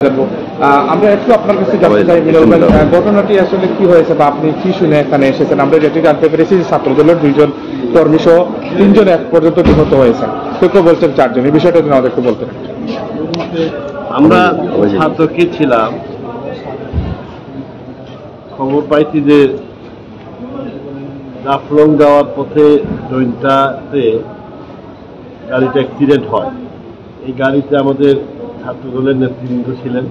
আমরা একটু আপনার কাছে জানতে চাই মিলন ভাই, ঘটনাটি আসলে কি হয়েছে বা আপনি কি শুনে এখানে এসেছেন? আমরা যেটি জানতে পেরেছি যে ছাত্রদলের 2 জন কর্মী সহ 3 জন এক পর্যন্ত নিহত হয়েছেন, কেউ বলছেন 4 জন। এই বিষয়টা যদি আমাদের একটু বলতেন। আমরা ছাত্রকে ছিলাম, খবর পাইছি যে জাফলং যাওয়ার পথে জৈন্তাতে গাড়িটা অ্যাক্সিডেন্ট হয়। এই গাড়িতে আমাদের ছাত্রদলের নেতৃবৃন্দ ছিলেন।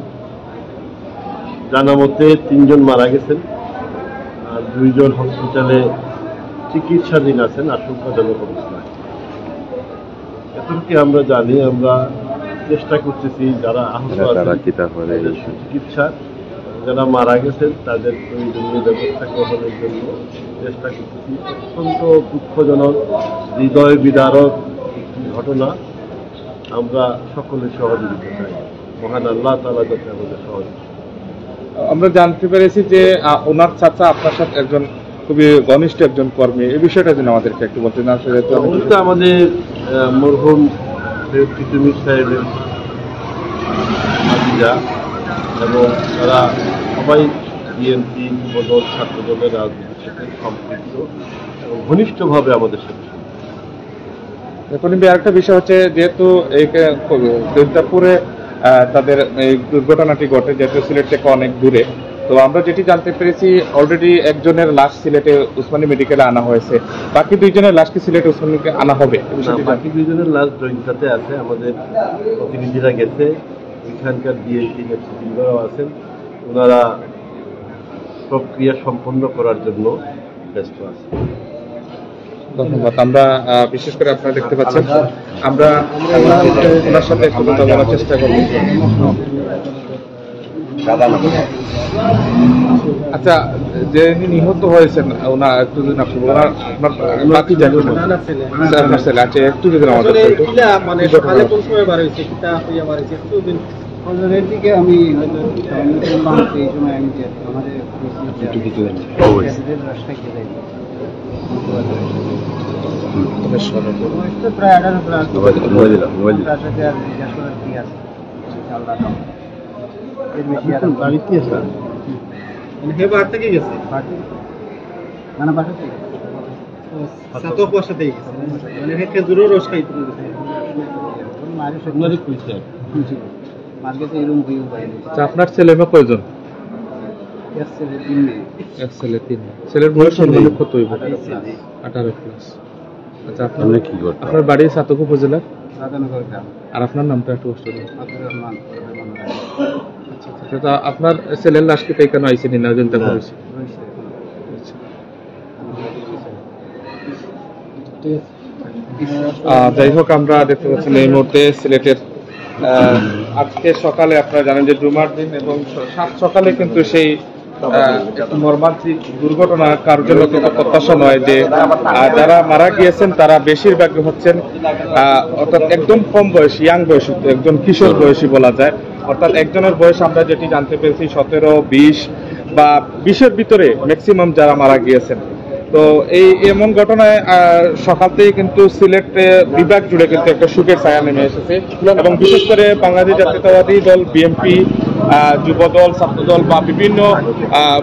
জানা মতে 3 জন মারা গেছেন আর 2 জন হসপিটালে চিকিৎসাধীন আছেন আশঙ্কাজনক অবস্থায়। এতটুকু আমরা জানি। আমরা চেষ্টা করতেছি যারা আহত আছেন চিকিৎসা, যারা মারা গেছেন তাদের প্রয়োজনীয় ব্যবস্থা গ্রহণের জন্য চেষ্টা করতেছি। অত্যন্ত দুঃখজনক, হৃদয় বিদারক একটি ঘটনা। আমরা সকলের সহযোগিতা চাই। মহান আল্লাহ তাআলা যাতে আমাদের সহযোগিতা। আমরা জানতে পেরেছি যে ওনার চাচা আপনার সাথে একজন খুবই ঘনিষ্ঠ একজন কর্মী, এই বিষয়টা যেন আমাদেরকে একটু বলতেন। আসলে আমাদের মরহুম তিতুমির সাহেবের ভাতিজা এবং তারা সবাই বিএনপি যুবদল ছাত্রদলের রাজনীতির সাথে সম্পৃক্ত এবং ঘনিষ্ঠভাবে আমাদের সাথে। এখন আরেকটা বিষয় হচ্ছে, যেহেতু জৈন্তাপুরে তাদের এই দুর্ঘটনাটি ঘটে, যেহেতু সিলেট থেকে অনেক দূরে, তো আমরা যেটি জানতে পেরেছি অলরেডি একজনের লাশ সিলেটে উসমানী মেডিকেলে আনা হয়েছে, বাকি 2 জনের লাশ কি সিলেটে উসমানীকে আনা হবে? বাকি 2 জনের লাশ জৈন্তাতে আছে। আমাদের প্রতিনিধিরা গেছে, এখানকার বিএনপি নেতৃবৃন্দরাও আছেন। ওনারা প্রক্রিয়া সম্পন্ন করার জন্য ব্যস্ত আছে। ধন্যবাদ। আমরা বিশেষ করে আপনারা দেখতে পাচ্ছেন, আমরা ওনার সাথে একটু কথা বলার চেষ্টা করব। আচ্ছা, যে নিহত হয়েছেন ওনার একটু যদি আপনি ওনার বাকি জানেন আপনার ছেলে আছে, একটু যদি আমাদের মানে সকালে কোন সময় বার হয়েছে কিতা হইয়া বার হয়েছে একটু দিন ফজরের দিকে আমি এই সময় আমি আমাদের রাস্তায় গেলে প্রায় 18 বাড়িতে আছে হে বার থেকে গেছে মানে বাসা থেকে সাত পয়সা দিয়ে গেছে মানে হে খেজুরের রস খাইতে গেছে মারে সবনারই কইছে মার্কেটে এরকম হইও বাইরে। আপনার ছেলে মেয়ে কয়জন? এক ছেলে 3 ছেলের বয়স কত হইব? 18 প্লাস। আচ্ছা, আপনার কি করতে? আপনার বাড়ি সাতক উপজেলা রাধানগর গ্রাম। আর আপনার নামটা একটু বলতে হবে। আব্দুর রহমান। আচ্ছা, আপনার ছেলের লাশ কি কেন আইছেন না জানতে পারছি? যাই হোক, আমরা দেখতে পাচ্ছি এই মুহূর্তে সিলেটের আজকে সকালে আপনারা জানেন যে জুমার দিন, এবং সাত সকালে কিন্তু সেই মর্মান্তিক দুর্ঘটনা কারোর জন্য কিন্তু প্রত্যাশা নয় যে যারা মারা গিয়েছেন তারা বেশিরভাগই হচ্ছেন অর্থাৎ একদম কম বয়সী, ইয়াং বয়সী, একজন কিশোর বয়সী বলা যায়। অর্থাৎ একজনের বয়স আমরা যেটি জানতে পেরেছি 17, 20 বা 20-এর ভিতরে ম্যাক্সিমাম যারা মারা গিয়েছেন। তো এই এমন ঘটনায় সকালতেই কিন্তু সিলেট বিভাগ জুড়ে কিন্তু একটা শোকের ছায়া নেমে এসেছে, এবং বিশেষ করে বাংলাদেশ জাতীয়তাবাদী দল, বিএনপি, যুবদল, ছাত্রদল বা বিভিন্ন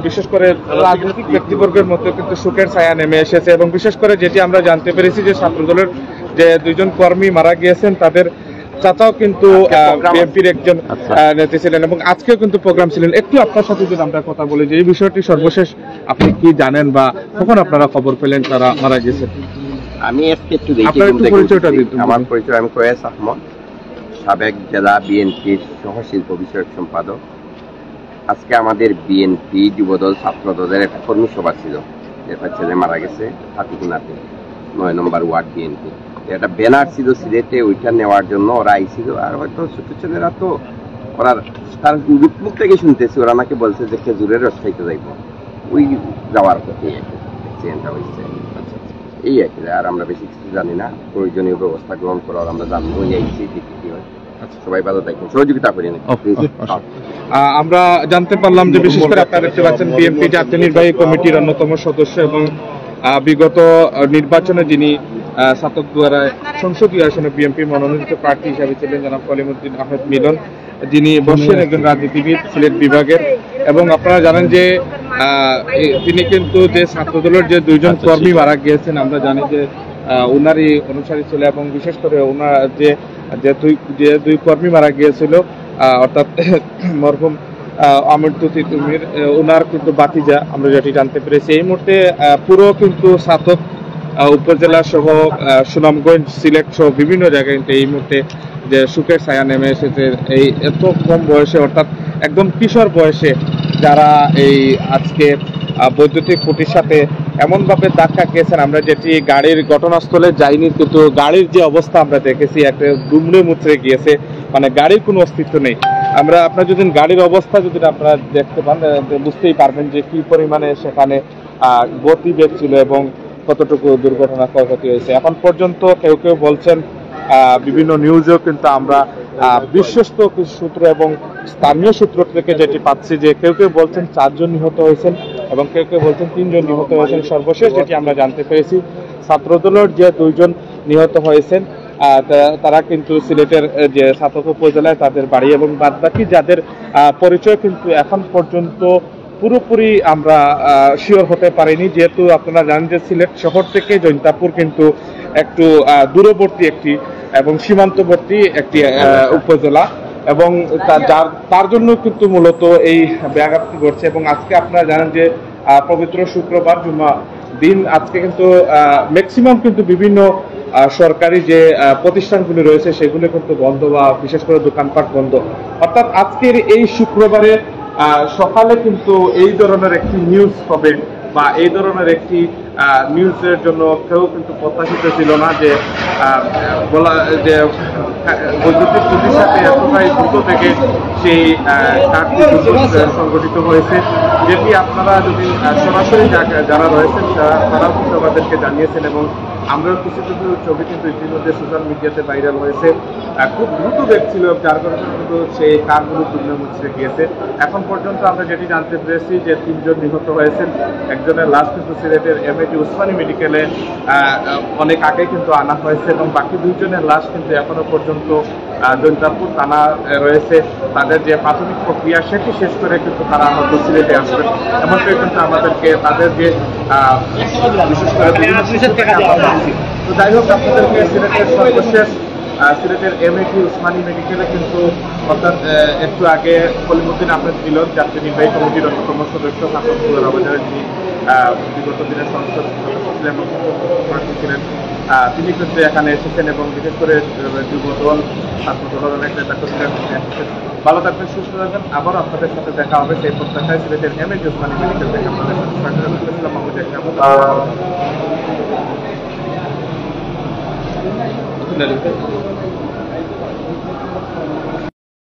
বিশেষ করে রাজনৈতিক ব্যক্তিবর্গের মধ্যে কিন্তু শোকের ছায়া নেমে এসেছে। এবং বিশেষ করে যেটি আমরা জানতে পেরেছি যে ছাত্রদলের যে 2 জন কর্মী মারা গিয়েছেন তাদের চাচাও কিন্তু বিএনপির একজন নেতা ছিলেন, এবং আজকেও কিন্তু প্রোগ্রাম ছিলেন। একটু আপনার সাথে যদি আমরা কথা বলি যে এই বিষয়টি সর্বশেষ আপনি কি জানেন বা কখন আপনারা খবর পেলেন তারা মারা গেছেন? আমি একটু পরিচয়টা দিতে। আমার পরিচয়, আমি কয়েস আহমদ, সাবেক জেলা বিএনপির সহশিল্প বিষয়ক সম্পাদক। আজকে আমাদের বিএনপি যুবদল ছাত্রদলের একটা কর্মী সভা ছিল, যেটা ছেলে মারা গেছে হাতিকুনাতে 9 নম্বর ওয়ার্ড বিএনপি। একটা ব্যানার ছিল সিলেটে, ওইটা নেওয়ার জন্য ওরা আইছিল। আর হয়তো ছোট ছেলেরা তো ওরা তার মুখ থেকে শুনতেছি, ওরা আমাকে বলছে যে খেজুরের রস খাইতে যাইব, ওই যাওয়ার পথে অ্যাক্সিডেন্টটা হয়েছে। এই আর কি, আর আমরা বেশি কিছু জানি না। প্রয়োজনীয় ব্যবস্থা গ্রহণ করার আমরা জানবো আইছি কি হয়। সবাই ভালো থাকবেন, সহযোগিতা করেন। আমরা জানতে পারলাম যে বিশেষ করে আপনারা দেখতে পাচ্ছেন বিএনপি জাতীয় নির্বাহী কমিটির অন্যতম সদস্য এবং বিগত নির্বাচনে যিনি সাতক দ্বারা সংসদীয় আসনে বিএনপি মনোনীত প্রার্থী হিসাবে ছিলেন জনাব কলিমুদ্দিন আহমেদ মিলন, যিনি বসেন একজন রাজনীতিবিদ সিলেট বিভাগের, এবং আপনারা জানেন যে তিনি কিন্তু যে ছাত্রদলের যে দুইজন কর্মী মারা গিয়েছেন, আমরা জানি যে ওনারই অনুসারী ছিল, এবং বিশেষ করে ওনার যে দুই কর্মী মারা গিয়েছিল, অর্থাৎ মরহুম আমির তুমির ওনার কিন্তু বাতিজা, আমরা যেটি জানতে পেরেছি। এই মুহূর্তে পুরো কিন্তু ছাতক উপজেলা সহ সুনামগঞ্জ, সিলেট সহ বিভিন্ন জায়গায় কিন্তু এই মুহূর্তে যে সুখের ছায়া নেমে এসেছে। এই এত কম বয়সে, অর্থাৎ একদম কিশোর বয়সে যারা এই আজকে বৈদ্যুতিক খুঁটির সাথে এমনভাবে ধাক্কা খেয়েছেন, আমরা যেটি গাড়ির ঘটনাস্থলে যাইনি, কিন্তু গাড়ির যে অবস্থা আমরা দেখেছি একটা দুমড়ে মুচড়ে গিয়েছে, মানে গাড়ির কোনো অস্তিত্ব নেই। আপনার যদি গাড়ির অবস্থা যদি আপনারা দেখতে পান, বুঝতেই পারবেন যে কি পরিমাণে সেখানে গতিবেগ ছিল এবং কতটুকু দুর্ঘটনা ক্ষয়ক্ষতি হয়েছে। এখন পর্যন্ত কেউ কেউ বলছেন, বিভিন্ন নিউজেও কিন্তু আমরা বিশ্বস্ত সূত্র এবং স্থানীয় সূত্র থেকে যেটি পাচ্ছি, যে কেউ কেউ বলছেন 4 জন নিহত হয়েছেন এবং কেউ কেউ বলছেন 3 জন নিহত হয়েছেন। সর্বশেষ যেটি আমরা জানতে পেরেছি, ছাত্রদলের যে 2 জন নিহত হয়েছেন তারা কিন্তু সিলেটের যে ছাতক উপজেলায় তাদের বাড়ি, এবং বাদবাকি যাদের পরিচয় কিন্তু এখন পর্যন্ত পুরোপুরি আমরা শিওর হতে পারিনি, যেহেতু আপনারা জানেন যে সিলেট শহর থেকে জৈন্তাপুর কিন্তু একটু দূরবর্তী একটি এবং সীমান্তবর্তী একটি উপজেলা, এবং তার জন্য কিন্তু মূলত এই ব্যাঘাতটি ঘটছে। এবং আজকে আপনারা জানেন যে পবিত্র শুক্রবার জুমা দিন, আজকে কিন্তু ম্যাক্সিমাম কিন্তু বিভিন্ন সরকারি যে প্রতিষ্ঠানগুলি রয়েছে সেগুলো কিন্তু বন্ধ, বা বিশেষ করে দোকানপাট বন্ধ। অর্থাৎ আজকের এই শুক্রবারে সকালে কিন্তু এই ধরনের একটি নিউজ হবে, বা এই ধরনের একটি নিউজের জন্য কেউ কিন্তু প্রত্যাশিত ছিল না, যে বলা যে বৈদ্যুতিক খুঁটির সাথে এতটাই দ্রুত থেকে সেই কাজটি সংগঠিত হয়েছে, যেটি আপনারা যদি সরাসরি যারা রয়েছেন তারাও কিন্তু আমাদেরকে জানিয়েছেন, এবং আমরাও কিছু কিছু ছবি কিন্তু ইতিমধ্যে সোশ্যাল মিডিয়াতে ভাইরাল হয়েছে। খুব দ্রুত দেখছিল, যার কারণে কিন্তু সেই কারগুলো তুলে মুছড়ে গিয়েছে। এখন পর্যন্ত আমরা যেটি জানতে পেরেছি যে 3 জন নিহত হয়েছেন, একজনের লাশ কিন্তু সিলেটের এমএজি উসমানী মেডিকেলে অনেক আগে কিন্তু আনা হয়েছে, এবং বাকি 2 জনের লাশ কিন্তু এখনো পর্যন্ত জৈন্তাপুর থানা রয়েছে। তাদের যে প্রাথমিক প্রক্রিয়া সেটি শেষ করে কিন্তু তারা হয়তো সিলেটে আসবেন, এমনটাই কিন্তু আমাদেরকে তাদের যে বিশেষ করে তো যাই হোক, আপনাদেরকে সিলেটের সর্বশেষ সিলেটের এমএজি উসমানী মেডিকেলে কিন্তু, অর্থাৎ একটু আগে কলিমুদ্দিন আহমেদ মিলন, জাতীয় নির্বাহী কমিটির অন্যতম সদস্য, ছাত্রদল বাজারের যিনি বিগত দিনের সংসদ সদস্য ছিলেন এবং প্রার্থী ছিলেন, তিনি কিন্তু এখানে এসেছেন, এবং বিশেষ করে যুবদল, ছাত্রদলের অনেক নেতা কর্মীরা এসেছেন। ভালো থাকবেন, সুস্থ থাকবেন, আবারও আপনাদের সাথে দেখা হবে সেই প্রত্যাশায় সিলেটের এমএজি উসমানী মেডিকেল থেকে আপনাদের সাথে মাহমুদ দেখা।